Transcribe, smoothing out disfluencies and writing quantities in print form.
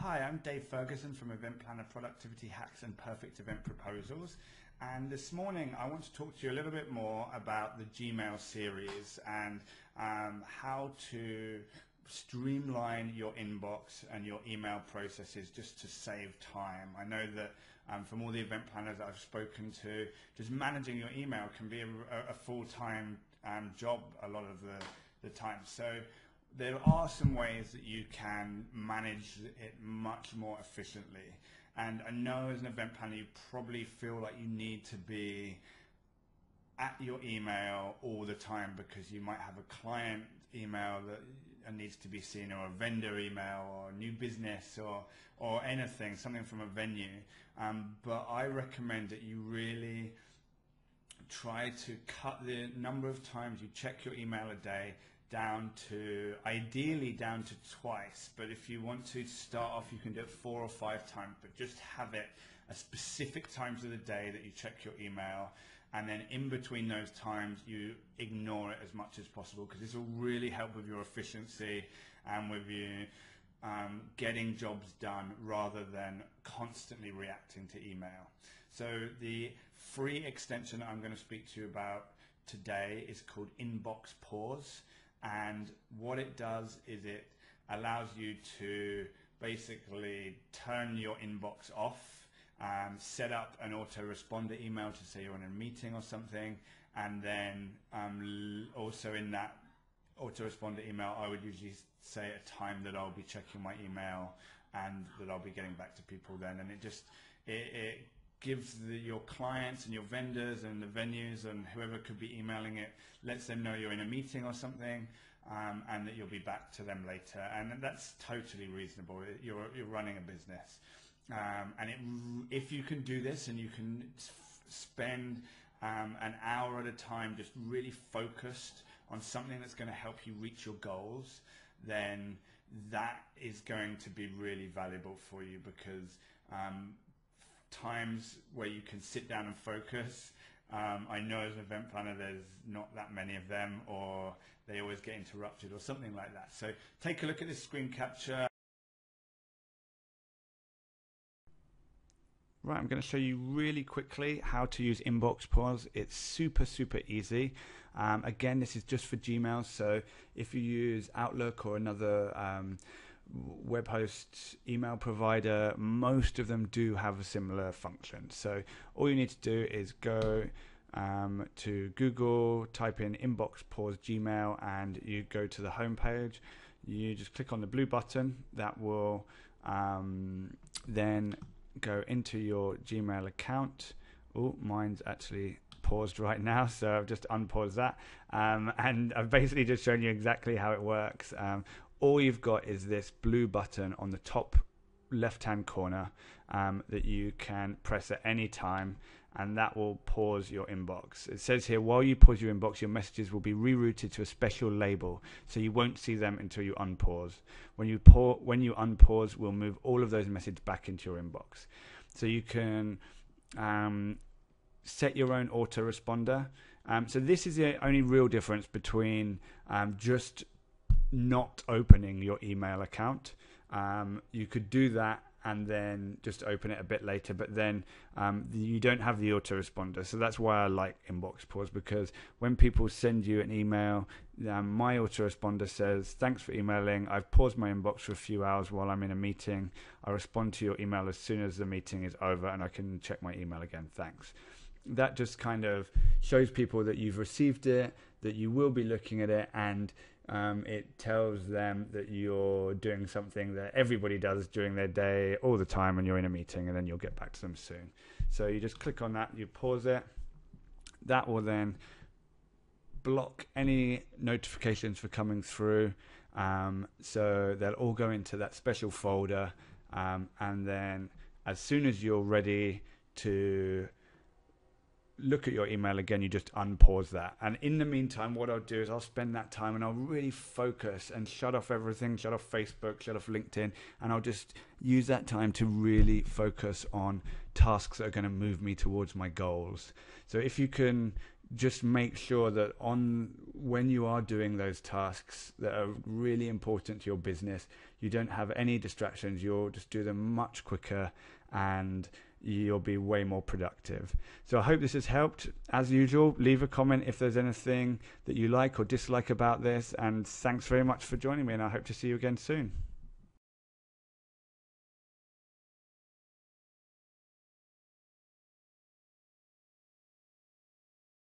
Hi, I'm Dave Ferguson from Event Planner Productivity Hacks and Perfect Event Proposals. And this morning I want to talk to you a little bit more about the Gmail series and how to streamline your inbox and your email processes just to save time. I know that from all the event planners that I've spoken to, just managing your email can be a full-time job a lot of the time. So there are some ways that you can manage it much more efficiently. And I know as an event planner, you probably feel like you need to be at your email all the time because you might have a client email that needs to be seen, or a vendor email, or new business, or anything, something from a venue. But I recommend that you really try to cut the number of times you check your email a day ideally down to twice. But if you want to start off, you can do it 4 or 5 times, but just have it a specific times of the day that you check your email, and then in between those times you ignore it as much as possible, because this will really help with your efficiency and with you getting jobs done rather than constantly reacting to email. So the free extension I'm going to speak to you about today is called Inbox Pause. And what it does is it allows you to basically turn your inbox off, set up an autoresponder email to say you're in a meeting or something, and then also in that autoresponder email I would usually say a time that I'll be checking my email and that I'll be getting back to people then. And it gives your clients and your vendors and the venues and whoever could be emailing it, lets them know you're in a meeting or something, and that you'll be back to them later. And that's totally reasonable. You're running a business. If you can do this and you can spend an hour at a time just really focused on something that's going to help you reach your goals, then that is going to be really valuable for you, because times where you can sit down and focus, I know as an event planner there's not that many of them, or they always get interrupted or something like that. So take a look at this screen capture. Right, I'm going to show you really quickly how to use Inbox Pause. It's super easy. Again, this is just for Gmail, so if you use Outlook or another web host email provider, most of them do have a similar function. So all you need to do is go to Google, type in Inbox Pause Gmail, and you go to the home page. You just click on the blue button that will then go into your Gmail account. Oh, mine's actually paused right now, so I've just unpaused that, and I've basically just shown you exactly how it works. All you've got is this blue button on the top left-hand corner that you can press at any time, and that will pause your inbox. It says here, while you pause your inbox, your messages will be rerouted to a special label, so you won't see them until you unpause. When you unpause, we'll move all of those messages back into your inbox. So you can set your own autoresponder. So this is the only real difference between just not opening your email account. You could do that and then just open it a bit later, but then you don't have the autoresponder. So that's why I like Inbox Pause, because when people send you an email, my autoresponder says, thanks for emailing, I've paused my inbox for a few hours while I'm in a meeting. I respond to your email as soon as the meeting is over and I can check my email again, thanks. That just kind of shows people that you've received it, that you will be looking at it, and it tells them that you're doing something that everybody does during their day all the time, and you're in a meeting, and then you'll get back to them soon. So you just click on that, you pause it. That will then block any notifications for coming through. So they'll all go into that special folder, and then as soon as you're ready to look at your email again, you just unpause that. And in the meantime, what I'll do is I'll spend that time and I'll really focus and shut off everything, shut off Facebook, shut off LinkedIn, and I'll just use that time to really focus on tasks that are going to move me towards my goals. So if you can just make sure that when you are doing those tasks that are really important to your business, you don't have any distractions. You'll just do them much quicker and you'll be way more productive. So I hope this has helped. As usual, leave a comment if there's anything that you like or dislike about this, and thanks very much for joining me, and I hope to see you again soon.